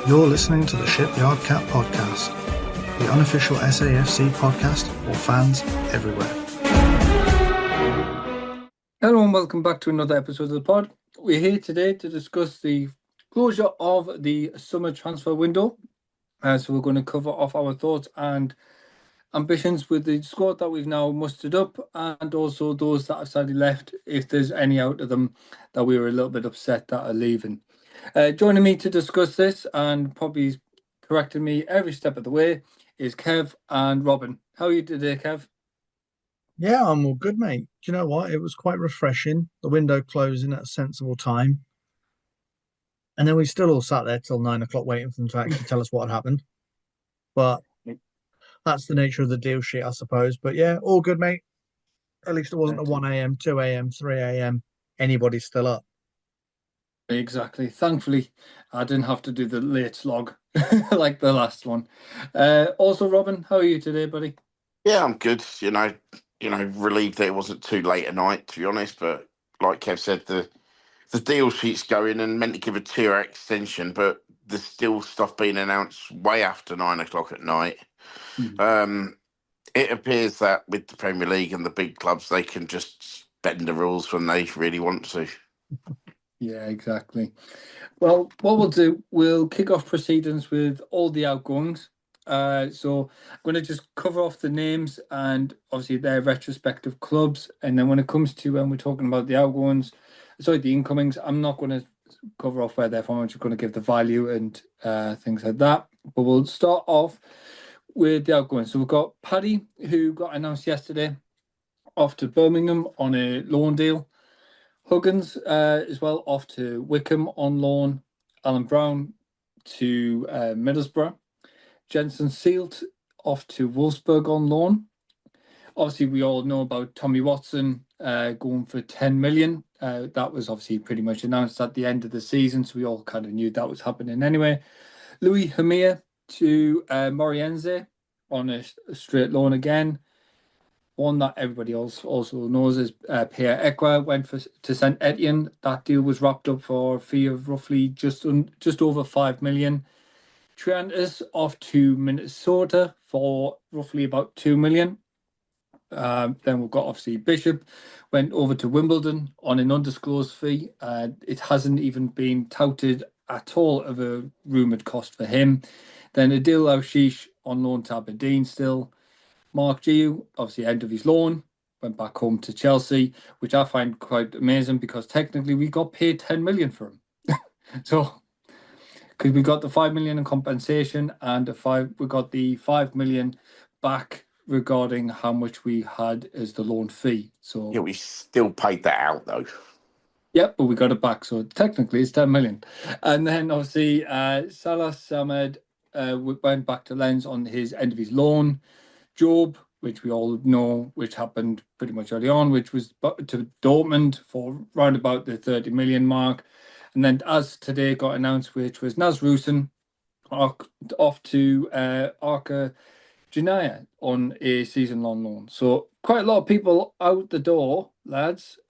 You're listening to the Shipyard Cat Podcast, the unofficial SAFC podcast for fans everywhere. Hello and welcome back to another episode of the pod. We're here today to discuss the closure of the summer transfer window. So we're going to cover off our thoughts and ambitions with the squad that we've now mustered up, and also those that have sadly left, if there's any out of them that we were a little bit upset that are leaving. Joining me to discuss this and probably correcting me every step of the way is Kev and Robin. How are you today, Kev? Yeah, I'm all good, mate. Do you know what? It was quite refreshing. The window closing at a sensible time. And then we still all sat there till 9 o'clock waiting for them to actually tell us what had happened. But that's the nature of the deal sheet, I suppose. But yeah, all good, mate. At least it wasn't a 1 a.m., 2 a.m., 3 a.m. Anybody's still up. Exactly. Thankfully, I didn't have to do the late slog like the last one. Also, Robin, how are you today, buddy? Yeah, I'm good. Relieved that it wasn't too late at night, to be honest. But like Kev said, the deal sheet's going and meant to give a 2-hour extension, but there's still stuff being announced way after 9 o'clock at night. Mm. It appears that with the Premier League and the big clubs, they can just bend the rules when they really want to. Yeah, exactly. Well, what we'll do, we'll kick off proceedings with all the outgoings. So I'm going to just cover off the names and obviously their retrospective clubs. And then when it comes to when we're talking about the the incomings, I'm not going to cover off where they're from. I'm just going to give the value and things like that. But we'll start off with the outgoings. So we've got Paddy, who got announced yesterday, off to Birmingham on a loan deal. Huggins as well, off to Wickham on loan. Alan Brown to Middlesbrough. Jensen Sealt off to Wolfsburg on loan. Obviously, we all know about Tommy Watson going for 10 million. That was obviously pretty much announced at the end of the season, so we all kind of knew that was happening anyway. Louis Hamir to Moriense on a straight loan again. One that everybody else also knows is Pierre Ekwa went to Saint Etienne. That deal was wrapped up for a fee of roughly just over 5 million. Triantis off to Minnesota for roughly about 2 million. Then we've got obviously Bishop went over to Wimbledon on an undisclosed fee. It hasn't even been touted at all of a rumoured cost for him. Then Adil Aushish on loan to Aberdeen still. Mark Giu, obviously end of his loan, went back home to Chelsea, which I find quite amazing because technically we got paid 10 million for him. So, because we got the 5 million in compensation and we got the 5 million back regarding how much we had as the loan fee. So yeah, we still paid that out though. Yep, but we got it back, so technically it's 10 million. And then obviously Salah Samed went back to Lens on his end of his loan. Job, which we all know, which happened pretty much early on, which was to Dortmund for round about the 30 million mark. And then as today got announced, which was Naz Rusin off to Arca Janaya on a season-long loan. So quite a lot of people out the door, lads.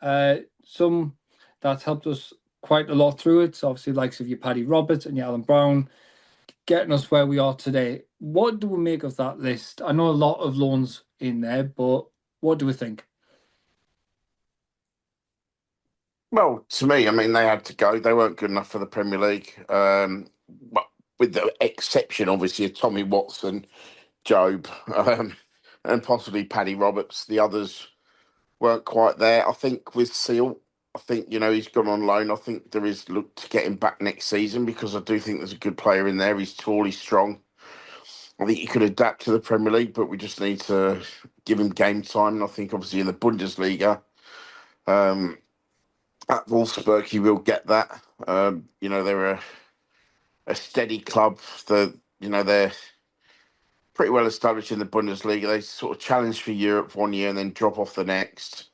Some that's helped us quite a lot through it. So obviously likes of your Paddy Roberts and your Alan Brown, getting us where we are today. What do we make of that list? I know a lot of loans in there, but what do we think? Well, to me, I mean, they had to go. They weren't good enough for the Premier League. But with the exception, obviously, of Tommy Watson, Job, and possibly Paddy Roberts. The others weren't quite there. I think with Seal, I think, he's gone on loan. I think there is look to get him back next season because I do think there's a good player in there. He's tall, he's strong. I think he could adapt to the Premier League, but we just need to give him game time. And I think, obviously, in the Bundesliga, at Wolfsburg, he will get that. They're a steady club. They're pretty well established in the Bundesliga. They sort of challenge for Europe one year and then drop off the next,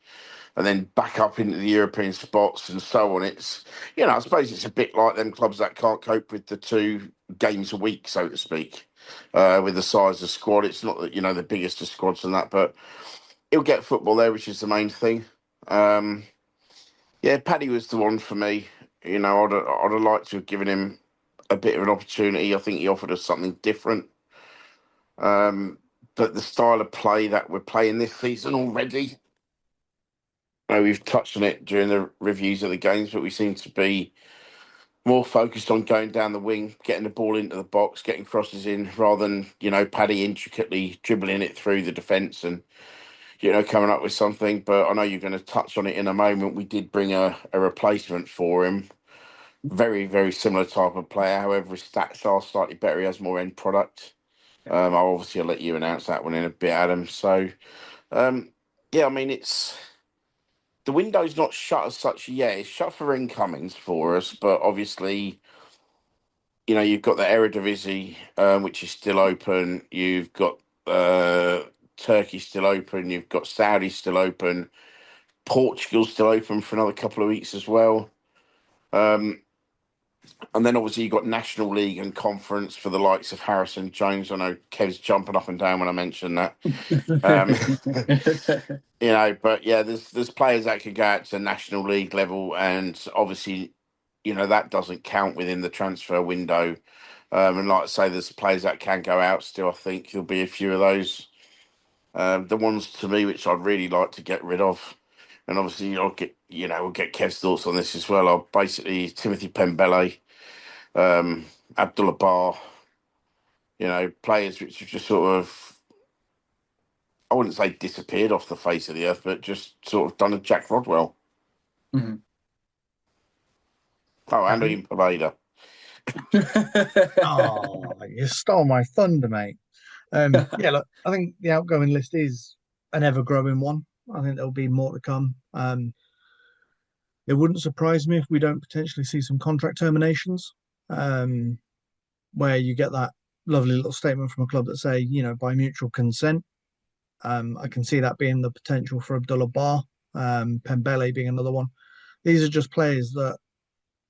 and then back up into the European spots and so on. It's, I suppose it's a bit like them clubs that can't cope with the 2 games a week, so to speak, with the size of the squad. It's not that, the biggest of squads and that, but he'll get football there, which is the main thing. Yeah, Paddy was the one for me. I'd have liked to have given him a bit of an opportunity. I think he offered us something different. But the style of play that we're playing this season already, we've touched on it during the reviews of the games, but we seem to be more focused on going down the wing, getting the ball into the box, getting crosses in, rather than, Paddy intricately dribbling it through the defence and, coming up with something. But I know you're going to touch on it in a moment. We did bring a replacement for him. Very, very similar type of player. However, his stats are slightly better. He has more end product. I'll let you announce that one in a bit, Adam. So, yeah, I mean, the window's not shut as such yet. It's shut for incomings for us, but obviously, you've got the Eredivisie, which is still open. You've got Turkey still open. You've got Saudi still open. Portugal's still open for another couple of weeks as well. And then obviously you've got National League and Conference for the likes of Harrison Jones. I know Kev's jumping up and down when I mention that. But yeah, there's players that could go out to National League level, and obviously, that doesn't count within the transfer window. And like I say, there's players that can go out still. I think there'll be a few of those. The ones to me which I'd really like to get rid of, and obviously we'll get Kev's thoughts on this as well. Are basically Timothy Pembele, Abdullah Bar, players which have just sort of, I wouldn't say disappeared off the face of the earth, but just sort of done a Jack Rodwell. Mm-hmm. Oh, and Ian Poveda. Oh, you stole my thunder, mate. Yeah, look, I think the outgoing list is an ever-growing one. I think there'll be more to come. It wouldn't surprise me if we don't potentially see some contract terminations, where you get that lovely little statement from a club that say, by mutual consent. I can see that being the potential for Abdullah Bar, Pembele being another one. These are just players that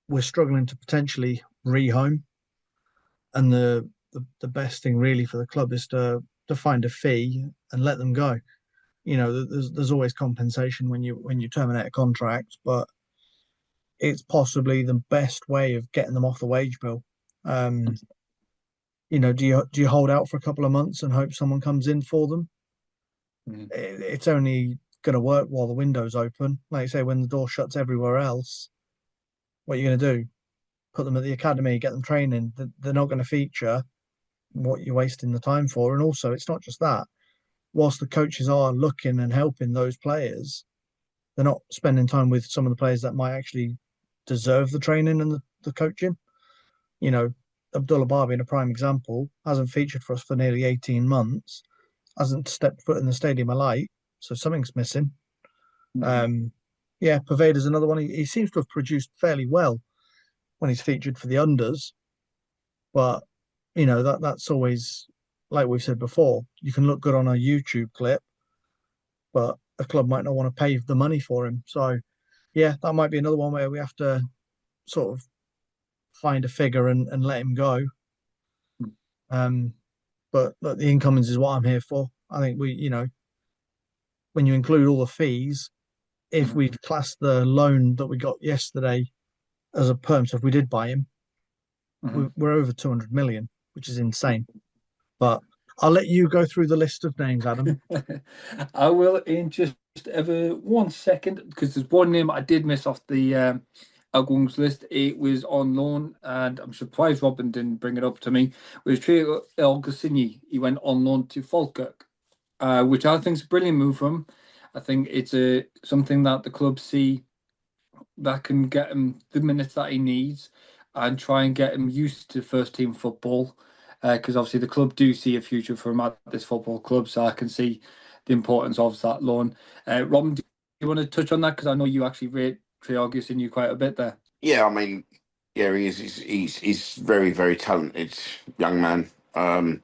we're struggling to potentially rehome, and the best thing really for the club is to find a fee and let them go. There's always compensation when you terminate a contract, but it's possibly the best way of getting them off the wage bill. Do you hold out for a couple of months and hope someone comes in for them? Mm-hmm. It's only going to work while the window's open. Like you say, when the door shuts everywhere else, what are you going to do? Put them at the academy, get them training. They're not going to feature. What you're wasting the time for. And also, it's not just that. Whilst the coaches are looking and helping those players, they're not spending time with some of the players that might actually deserve the training and the coaching. Abdullah Bar being a prime example, hasn't featured for us for nearly 18 months, hasn't stepped foot in the stadium alight, so something's missing. Mm-hmm. Yeah, Paveda's another one. He seems to have produced fairly well when he's featured for the unders, but that's always, like we've said before, you can look good on a YouTube clip, but a club might not want to pay the money for him. So yeah, that might be another one where we have to sort of find a figure and let him go. But look, the incomings is what I'm here for. I think when you include all the fees, if we'd classed the loan that we got yesterday as a perm, so if we did buy him, we're over 200 million, which is insane. But I'll let you go through the list of names, Adam. I will in just ever 1 second, because there's one name I did miss off the outgoings list. It was on loan, and I'm surprised Robin didn't bring it up to me. It was Trio El Ghassini. He went on loan to Falkirk, which I think is a brilliant move from him. I think it's something that the club see that can get him the minutes that he needs and try and get him used to first team football. Because obviously the club do see a future for him at this football club, so I can see the importance of that loan. Robin, do you want to touch on that? Because I know you actually rate Triagus in you quite a bit there. Yeah, I mean, yeah, he is. He's very, very talented young man. I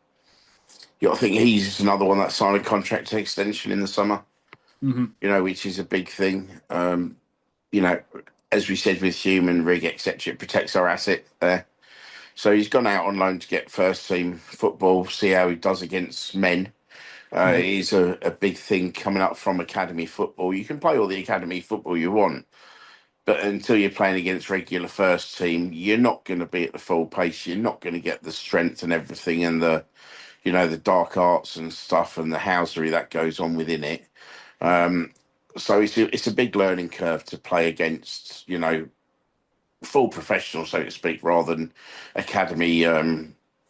think he's another one that signed a contract extension in the summer. Mm-hmm. Which is a big thing. As we said with Human Rig, etc., it protects our asset there. So he's gone out on loan to get first team football, see how he does against men. It is a big thing coming up from academy football. You can play all the academy football you want, But until you're playing against regular first team, you're not going to be at the full pace. You're not going to get the strength and everything, and the dark arts and stuff, and the housery that goes on within it. So it's a big learning curve to play against, full professional, so to speak, rather than academy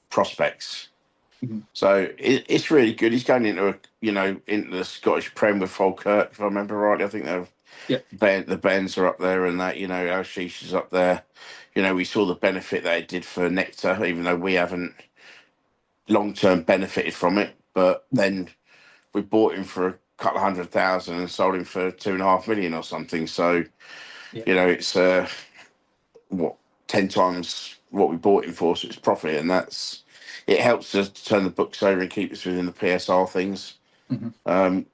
prospects. Mhm. So it's really good. He's going into the Scottish Prem with Falkirk, if I remember rightly. I think the Bens are up there, and that Ashish is up there. We saw the benefit that it did for Nectar, even though we haven't long term benefited from it. But then we bought him for a couple of 100,000 and sold him for 2.5 million or something. So Yeah. it's what 10 times what we bought him for, so it's profit, and it helps us to turn the books over and keep us within the PSR things. Mhm.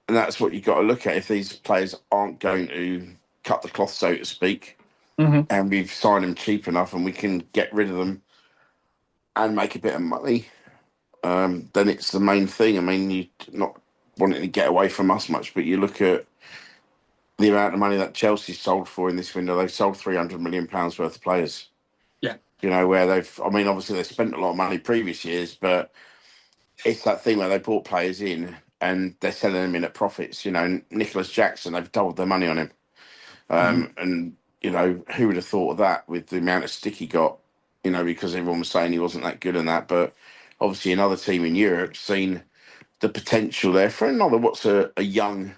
And that's what you've got to look at. If these players aren't going to cut the cloth, so to speak, and we've signed them cheap enough and we can get rid of them and make a bit of money, then it's the main thing. I mean, you're not wanting to get away from us much, but you look at the amount of money that Chelsea sold for in this window. They sold £300 million worth of players. Yeah. Where obviously they spent a lot of money previous years, but it's that thing where they bought players in and they're selling them in at profits. Nicholas Jackson, they've doubled their money on him. And, who would have thought of that with the amount of stick he got, because everyone was saying he wasn't that good and that. But obviously another team in Europe seen the potential there for another, what's a young,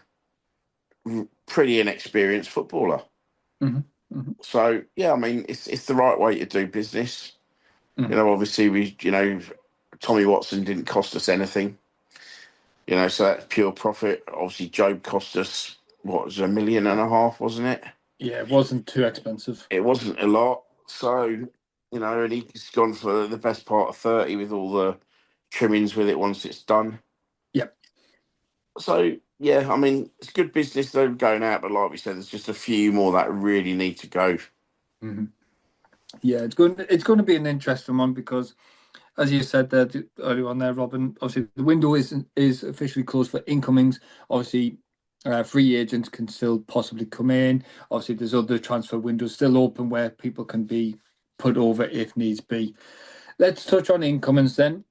pretty inexperienced footballer. So, yeah, I mean, it's the right way to do business. Obviously Tommy Watson didn't cost us anything. So that's pure profit. Obviously, Job cost us, what was it, 1.5 million, wasn't it? Yeah, it wasn't too expensive. It wasn't a lot. So, and he's gone for the best part of 30 with all the trimmings with it once it's done. Yep. So, yeah, I mean, it's good business though going out, but like we said, there's just a few more that really need to go. Yeah, it's going to be an interesting one because, as you said there earlier on there, Robin, obviously the window is officially closed for incomings. Obviously, free agents can still possibly come in. Obviously, there's other transfer windows still open where people can be put over if needs be. Let's touch on incomings then.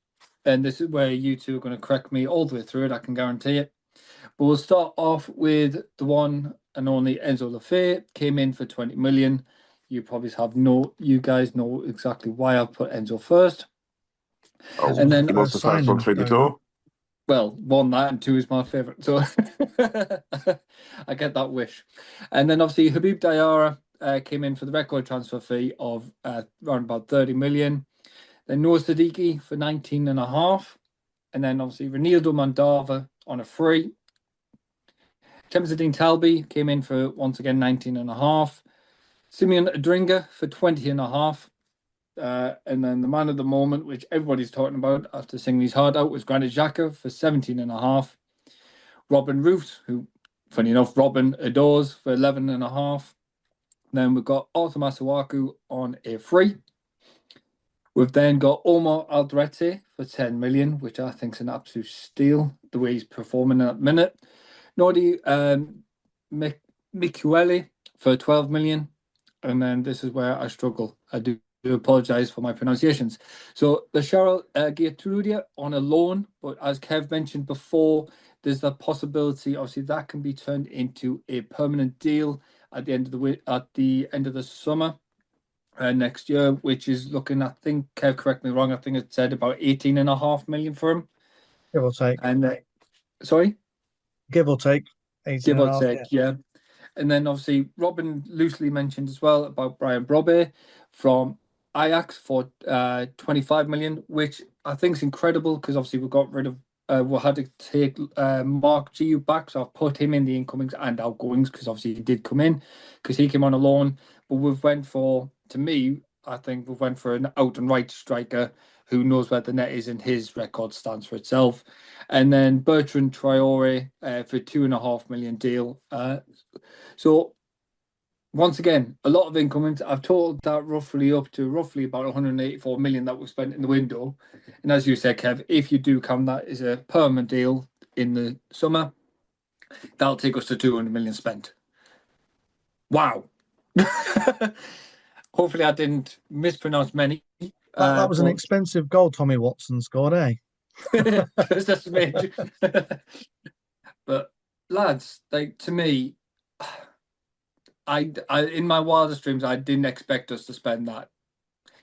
And this is where you two are going to correct me all the way through it, I can guarantee it. But we'll start off with the one and only Enzo Lefebvre, came in for 20 million. You guys know exactly why I've put Enzo first. Oh, And then he was the first one through the door. Well, one, that, and two is my favourite. So I get that wish. And then obviously Habib Diarra came in for the record transfer fee of around about 30 million. Then Noah Siddiqui for 19.5. And then obviously Ronaldo Mandava on a free. Temzadine Talbi came in for, once again, 19.5. Simeon Adringa for 20.5. And then the man of the moment, which everybody's talking about after singing his heart out, was Granit Xhaka for 17.5. Robin Roos, who, funny enough, Robin adores, for 11.5. Then we've got Arthur Masuaku on a free. We've then got Omar Alderete for 10 million, which I think is an absolute steal, the way he's performing at the minute. Nordi Michele for 12 million. And then this is where I struggle. I do apologise for my pronunciations. So the Cheryl Giatrudia on a loan, but as Kev mentioned before, there's the possibility, obviously, that can be turned into a permanent deal at the end of the summer next year, which is looking, I think, Kev, correct me wrong, I think it said about 18.5 million for him. Give or take. And sorry? Give or take. 18 Give and a or half, take, yeah. And then obviously Robin loosely mentioned as well about Brian Brobby from Ajax for 25 million, which I think is incredible because obviously we got rid of we had to take Mark Gu back, so I've put him in the incomings and outgoings because obviously he did come in because he came on a loan. But we've went for, to me, I think we've went for an out and right striker who knows where the net is, and his record stands for itself. And then Bertrand Traore for 2.5 million deal. So once again, a lot of incomings. I've totaled that roughly up to roughly about 184 million that was spent in the window. And as you said, Kev, if you do count that as a permanent deal in the summer, that'll take us to 200 million spent. Wow. Hopefully, I didn't mispronounce many. That was an expensive goal Tommy Watson scored, eh? That's major. But lads, like to me, I in my wildest dreams, I didn't expect us to spend that.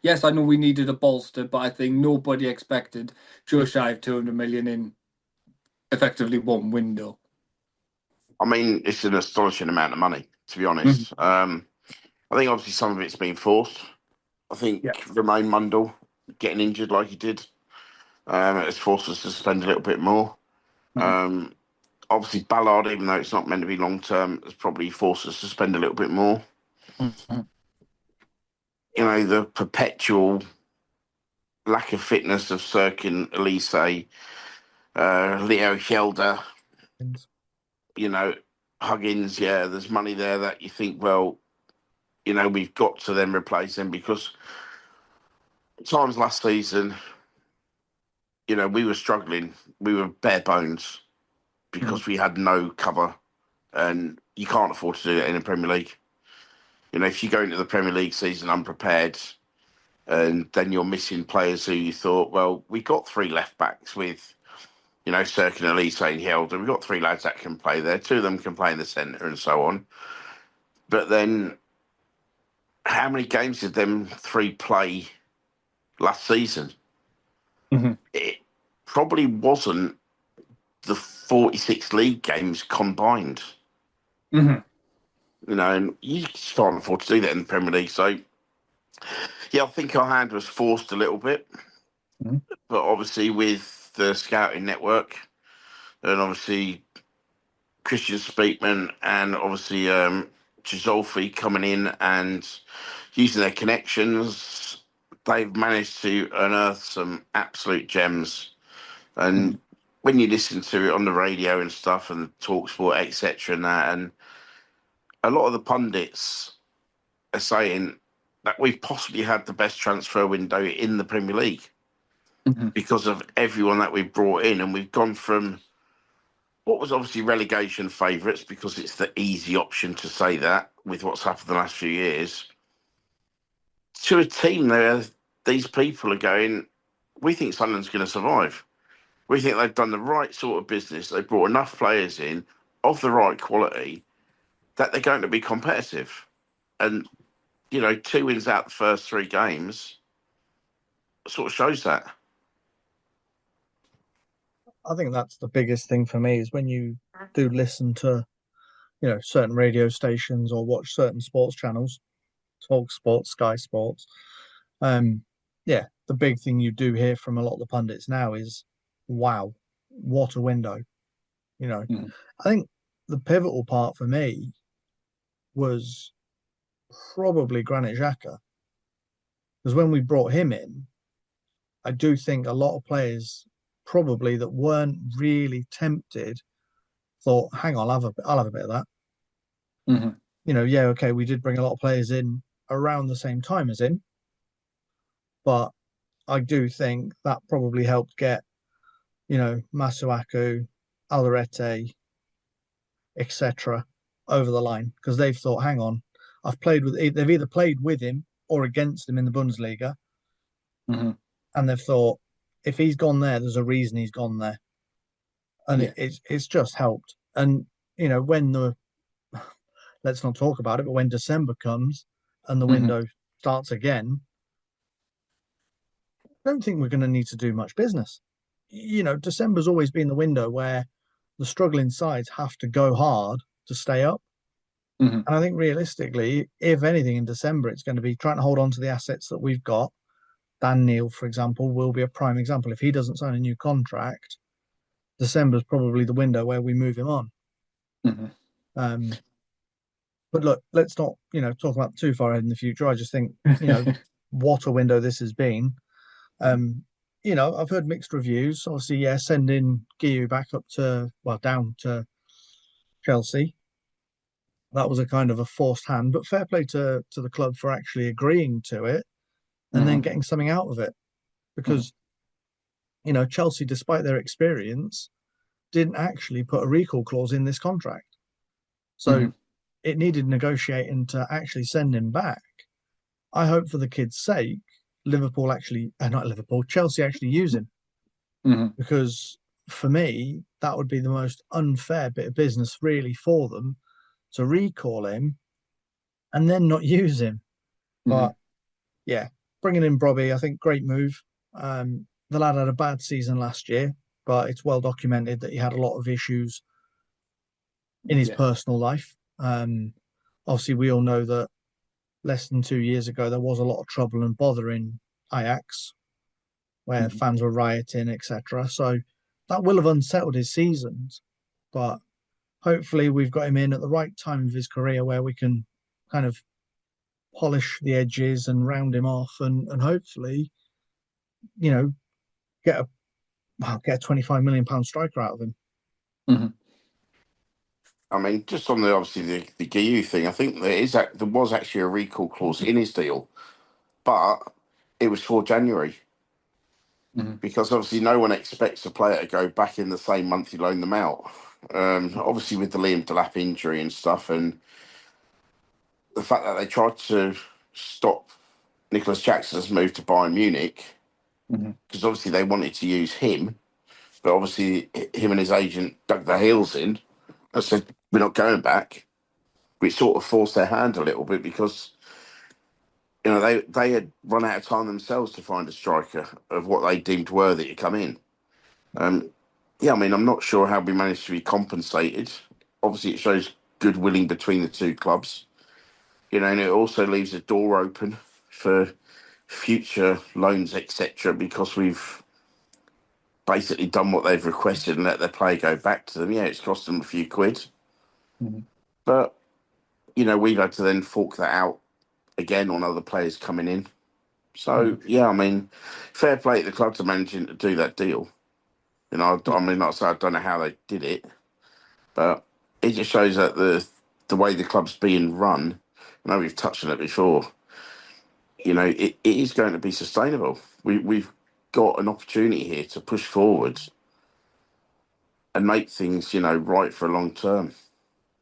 Yes, I know we needed a bolster, but I think nobody expected just shy of 200 million in effectively one window. I mean, it's an astonishing amount of money, to be honest. I think obviously some of it's been forced. I think Yeah. Romain Mundle getting injured like he did has forced us to spend a little bit more. Obviously, Ballard, even though it's not meant to be long term, has probably forced us to spend a little bit more. You know, the perpetual lack of fitness of Sirkin, Elise, Leo Hjelde, you know, Huggins. Yeah, there's money there that you think, well, you know, we've got to then replace them because times last season, you know, we were struggling. We were bare bones because we had no cover, and you can't afford to do that in the Premier League. You know, if you go into the Premier League season unprepared, and then you're missing players who you thought, well, we got three left backs with, you know, Sirkin, Elise, and Held, and we've got three lads that can play there. Two of them can play in the centre and so on. But then, how many games did them three play last season? It probably wasn't the 46 league games combined. You know, and you just can't afford to do that in the Premier League. So, yeah, I think our hand was forced a little bit. But obviously, with the scouting network, and obviously Christian Speakman, and obviously Gisolfi coming in and using their connections, they've managed to unearth some absolute gems. And when you listen to it on the radio and stuff, and talk sport, etc., and that, and a lot of the pundits are saying that we've possibly had the best transfer window in the Premier League because of everyone that we've brought in, and we've gone from what was obviously relegation favourites because it's the easy option to say that with what's happened the last few years, to a team there, these people are going, we think Sunderland's going to survive. We think they've done the right sort of business. They've brought enough players in of the right quality that they're going to be competitive. And, you know, 2 wins out the first 3 games sort of shows that. I think that's the biggest thing for me is when you do listen to, you know, certain radio stations or watch certain sports channels, Talk Sports, Sky Sports. Yeah, the big thing you do hear from a lot of the pundits now is, wow, what a window. You know, I think the pivotal part for me was probably Granit Xhaka. Because when we brought him in, I do think a lot of players probably that weren't really tempted thought, hang on, I'll have a bit of that. You know, yeah, okay, we did bring a lot of players in around the same time as him, but I do think that probably helped get, you know, Masuaku, Alderete, etc., over the line because they've thought, hang on, they've either played with him or against him in the Bundesliga, and they've thought, if he's gone there, there's a reason he's gone there, and it's just helped. And you know, let's not talk about it, but when December comes and the window starts again, I don't think we're going to need to do much business. You know, December's always been the window where the struggling sides have to go hard to stay up. And I think realistically, if anything in December, it's going to be trying to hold on to the assets that we've got. Dan Neil, for example, will be a prime example. If he doesn't sign a new contract, December's probably the window where we move him on. But look, let's not, you know, talk about too far ahead in the future. I just think, you know, what a window this has been. You know, I've heard mixed reviews. Obviously, yeah, sending Guiu back down to Chelsea. That was a kind of a forced hand, but fair play to the club for actually agreeing to it and then getting something out of it. Because, you know, Chelsea, despite their experience, didn't actually put a recall clause in this contract. So it needed negotiating to actually send him back. I hope for the kid's sake, Liverpool actually, not Liverpool, Chelsea actually use him, because for me, that would be the most unfair bit of business really for them, to recall him and then not use him. But yeah, bringing in Brobby, I think great move. The lad had a bad season last year, but it's well documented that he had a lot of issues in his personal life. Obviously, we all know that less than 2 years ago, there was a lot of trouble and bother in Ajax, where fans were rioting, etc. So that will have unsettled his seasons. But hopefully, we've got him in at the right time of his career where we can kind of polish the edges and round him off, and hopefully, you know, get a £25 million striker out of him. I mean, just on the obviously the GU thing, I think there was actually a recall clause in his deal, but it was for January because obviously no one expects a player to go back in the same month you loan them out. Obviously with the Liam Delap injury and stuff, and the fact that they tried to stop Nicholas Jackson's move to Bayern Munich because obviously they wanted to use him, but obviously him and his agent dug their heels in and said we're not going back, which sort of forced their hand a little bit because they had run out of time themselves to find a striker of what they deemed worthy to come in. Yeah, I mean, I'm not sure how we managed to be compensated. Obviously, it shows good willing between the two clubs, and it also leaves a door open for future loans, etc. Because we've basically done what they've requested and let their player go back to them. Yeah, it's cost them a few quid, but we've had to then fork that out again on other players coming in. So yeah, I mean, fair play to the club to managing to do that deal. I mean, like I said, I don't know how they did it, but it just shows that the way the club's being run. I know we've touched on it before. It is going to be sustainable. We've got an opportunity here to push forward and make things, right for a long term.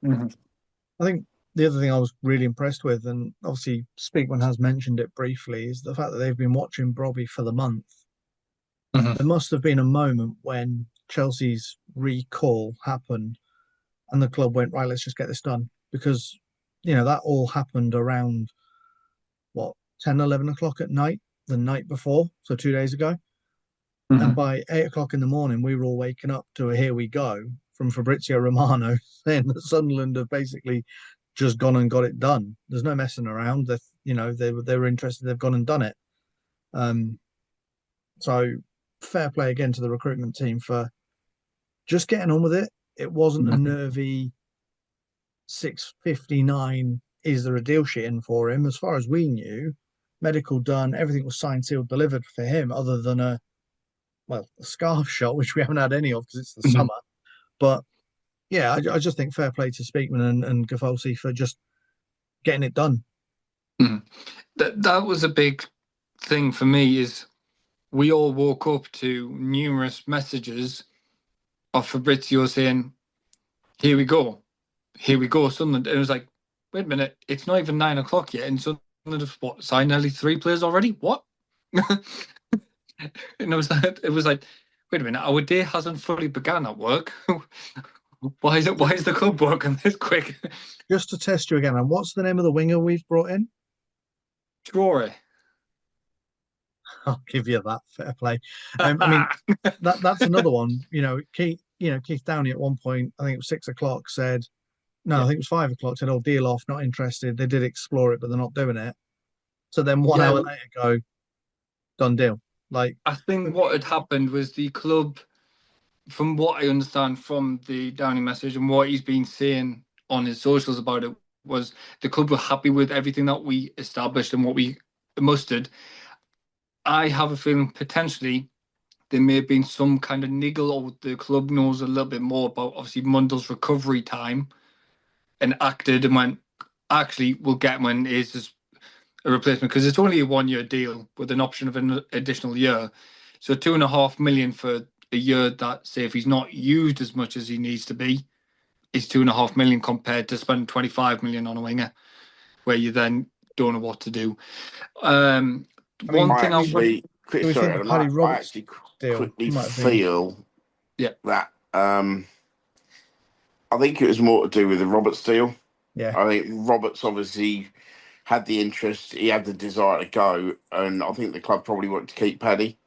I think the other thing I was really impressed with, and obviously Speakman has mentioned it briefly, is the fact that they've been watching Brobby for the month. There must have been a moment when Chelsea's recall happened and the club went, right, let's just get this done. Because, that all happened around, 10, 11 o'clock at night, the night before, so 2 days ago. And by 8 o'clock in the morning, we were all waking up to a here we go from Fabrizio Romano saying that Sunderland have basically just gone and got it done. There's no messing around. They were interested. They've gone and done it. So fair play again to the recruitment team for just getting on with it. It wasn't a nervy 6:59. Is there a deal sheet in for him? As far as we knew, medical done. Everything was signed, sealed, delivered for him, other than a scarf shot, which we haven't had any of because it's the summer. But yeah, I just think fair play to Speakman and Gafolsi for just getting it done. That was a big thing for me. Is we all woke up to numerous messages of Fabrizio saying, here we go, Sunderland. And it was like, wait a minute, it's not even 9 o'clock yet, and Sunderland have signed nearly 3 players already. What? And it was like, wait a minute, our day hasn't fully begun at work. Why is the club working this quick? Just to test you again, and what's the name of the winger we've brought in? Traore. I'll give you that. Fair play. I mean, that's another one. Keith Downey at one point, I think it was 6 o'clock, said, no, I think it was 5 o'clock, said, "Oh, deal off, not interested." They did explore it, but they're not doing it. So then 1 hour later, go, done deal. Like, I think what had happened was the club, from what I understand from the Downey message and what he's been saying on his socials about it, was the club were happy with everything that we established and what we mustered. I have a feeling potentially there may have been some kind of niggle, or the club knows a little bit more about obviously Mundell's recovery time and acted and went, actually, we'll get him when it is a replacement, because it's only a 1-year deal with an option of an additional year. So 2.5 million for a year that, say, if he's not used as much as he needs to be, is 2.5 million compared to spending 25 million on a winger, where you then don't know what to do. One I thing I would. actually, Do we sorry, think the Adam, Paddy I Roberts actually deal quickly might have been? feel Yeah. that I think it was more to do with the Roberts deal. Yeah, I think Roberts obviously had the interest, he had the desire to go, and I think the club probably wanted to keep Paddy.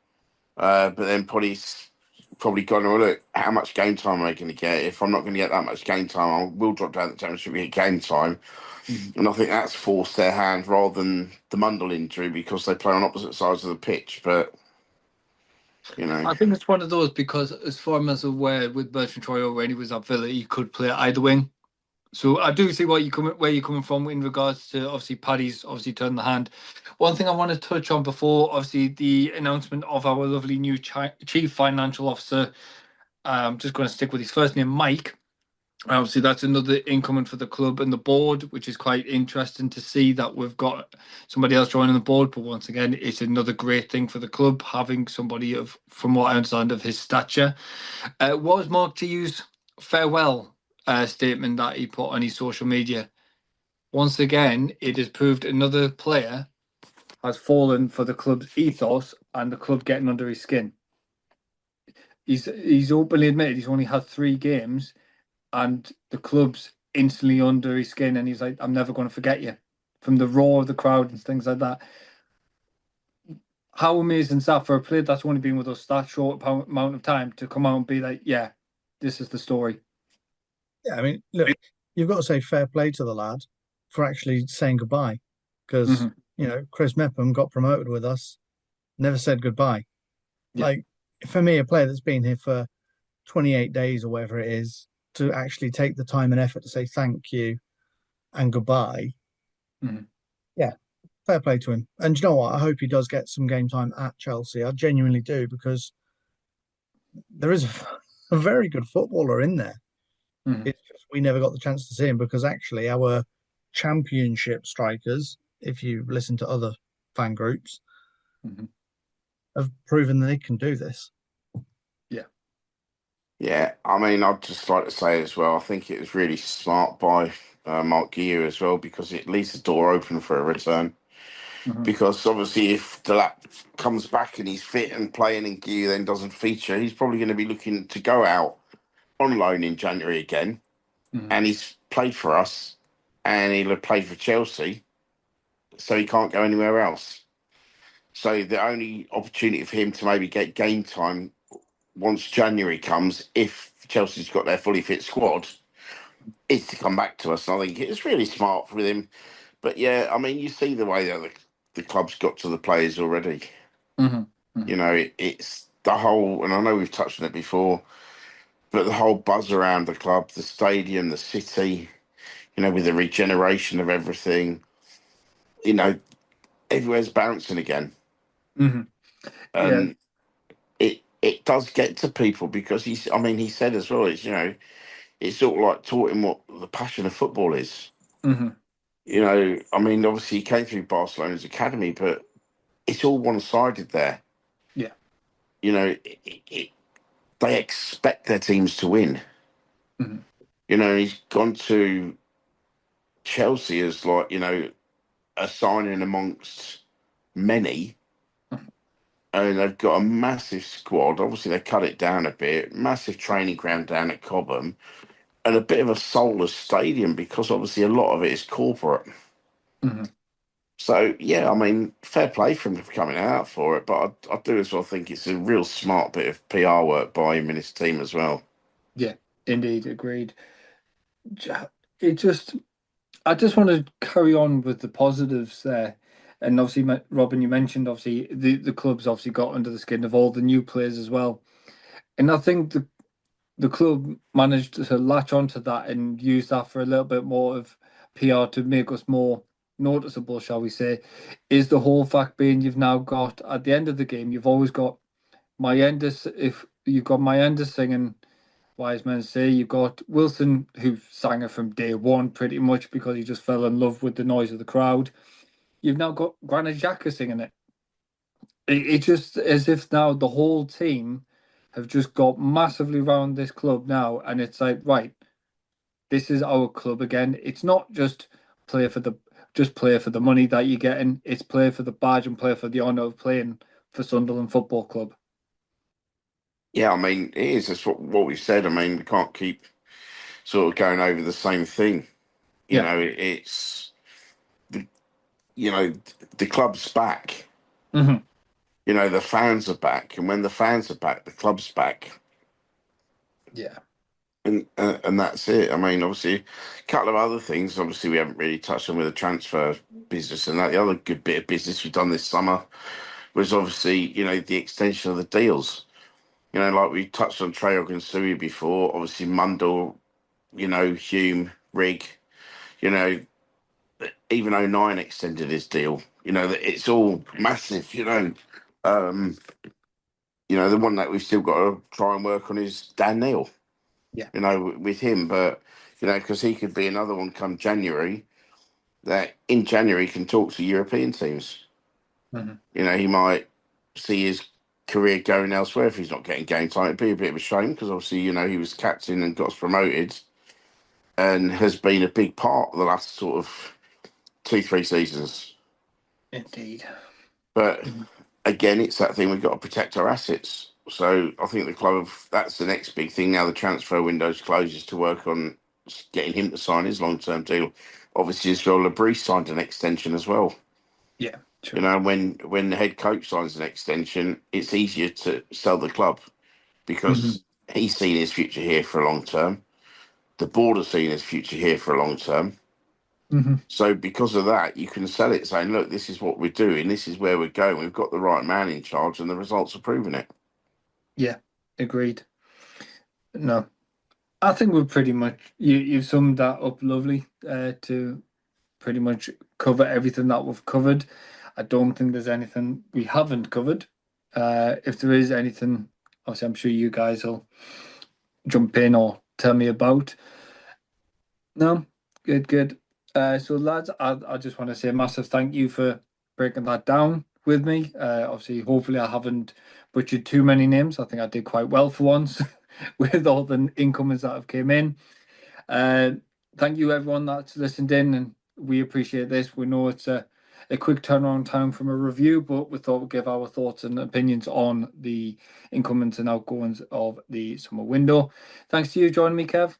But then probably gone, well, look, how much game time am I going to get? If I'm not going to get that much game time, I will drop down the championship and get game time. And I think that's forced their hand rather than the Mundle injury because they play on opposite sides of the pitch. But, I think it's one of those because, as far as I'm aware, with Bertrand Traore, when he was at Villa, he could play either wing. So I do see where you're coming from in regards to obviously Paddy's obviously turned the hand. One thing I want to touch on before obviously the announcement of our lovely new chief financial officer. I'm just going to stick with his first name, Mike. Obviously, that's another incoming for the club and the board, which is quite interesting to see that we've got somebody else joining the board. But once again, it's another great thing for the club having somebody from what I understand, of his stature. What was Mark T's farewell statement that he put on his social media? Once again, it has proved another player has fallen for the club's ethos and the club getting under his skin. He's openly admitted he's only had 3 games and the club's instantly under his skin, and he's like, I'm never going to forget you, from the roar of the crowd and things like that. How amazing is that for a player that's only been with us that short amount of time to come out and be like, yeah, this is the story. yeah. I mean, look, you've got to say fair play to the lad for actually saying goodbye, because Chris Mepham got promoted with us, never said goodbye. Yeah. Like, for me, a player that's been here for 28 days or whatever it is, to actually take the time and effort to say thank you and goodbye. Yeah, fair play to him. And you know what? I hope he does get some game time at Chelsea. I genuinely do, because there is a very good footballer in there. It's just we never got the chance to see him because actually our championship strikers, if you listen to other fan groups, have proven that they can do this. Yeah, I mean, I'd just like to say as well, I think it was really smart by Mark Guiu as well because it leaves the door open for a return. Because obviously, if Delap comes back and he's fit and playing and Guiu then doesn't feature, he's probably going to be looking to go out on loan in January again. And he's played for us and he'll have played for Chelsea, so he can't go anywhere else. So the only opportunity for him to maybe get game time once January comes, if Chelsea's got their fully fit squad, is to come back to us. And I think it's really smart for him. But yeah, I mean, you see the way that the club's got to the players already. It's the whole, and I know we've touched on it before, but the whole buzz around the club, the stadium, the city, with the regeneration of everything, everywhere's bouncing again. And it does get to people because he said as well, it's sort of like taught him what the passion of football is. Obviously he came through Barcelona's academy, but it's all one-sided there. Yeah. They expect their teams to win. He's gone to Chelsea as like, a signing amongst many. And they've got a massive squad. Obviously, they cut it down a bit. Massive training ground down at Cobham. And a bit of a soulless stadium because obviously a lot of it is corporate. So, yeah, I mean, fair play for him for coming out for it. But I do as well think it's a real smart bit of PR work by him and his team as well. Yeah, indeed, agreed. I just want to carry on with the positives there. And obviously, Robin, you mentioned obviously the club's obviously got under the skin of all the new players as well. And I think the club managed to latch onto that and use that for a little bit more of PR to make us more noticeable, shall we say, is the whole fact being you've now got, at the end of the game, you've always got if you've got Mayenda singing Wise Men Say, you've got Wilson, who sang it from day one pretty much because he just fell in love with the noise of the crowd. You've now got Granit Xhaka singing it. It's just as if now the whole team have just got massively around this club now, and it's like, right, this is our club again. It's not just play for the money that you're getting. It's play for the badge and play for the honour of playing for Sunderland Football Club. Yeah, I mean, it is. That's what we've said. I mean, we can't keep sort of going over the same thing. You Yeah. know, it's the you know the club's back. Hmm. You know, the fans are back, and when the fans are back, the club's back, Yeah. and that's it. I mean, obviously, a couple of other things. Obviously, we haven't really touched on with the transfer business, and that the other good bit of business we've done this summer was obviously the extension of the deals. Like we touched on Traorg and Sui before. Obviously, Mundell, Hume, Rigg. You know, even '09 extended his deal. That it's all massive. Um, the one that we've still got to try and work on is Dan Neil. Yeah. With him, but because he could be another one come January. That in January can talk to European teams. Hmm. He might see his career going elsewhere if he's not getting game time. It'd be a bit of a shame because obviously, he was captain and got us promoted and has been a big part of the last sort of 2, 3 seasons. Indeed. But again, it's that thing we've got to protect our assets. So I think the club, that's the next big thing now. The transfer window's closes to work on getting him to sign his long-term deal. Obviously, as well, Labrie signed an extension as well. Yeah. True. When the head coach signs an extension, it's easier to sell the club Hmm. because he's seen his future here for a long term. The board has seen his future here for a long term. Hmm. So because of that, you can sell it saying, look, this is what we're doing. This is where we're going. We've got the right man in charge and the results are proving it. Yeah. Agreed. No, I think we've pretty much you've summed that up lovely to pretty much cover everything that we've covered. I don't think there's anything we haven't covered. If there is anything, obviously, I'm sure you guys will jump in or tell me about. No, good, good. So, lads, I just want to say a massive thank you for breaking that down with me. Obviously, hopefully, I haven't butchered too many names. I think I did quite well for once with all the incomings that have came in. Uh, Thank you everyone that's listened in, and we appreciate this. We know it's a quick turnaround time from a review, but we thought we'd give our thoughts and opinions on the incomings and outgoings of the summer window. Thanks to you joining me, Kev.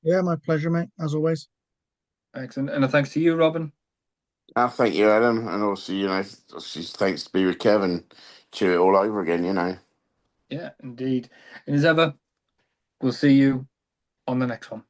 Yeah, my pleasure, mate, as always. Excellent. And a thanks to you, Robin. Thank you, Adam. And also, thanks to be with Kevin. Chew it all over again. Yeah, indeed. And as ever, we'll see you on the next one.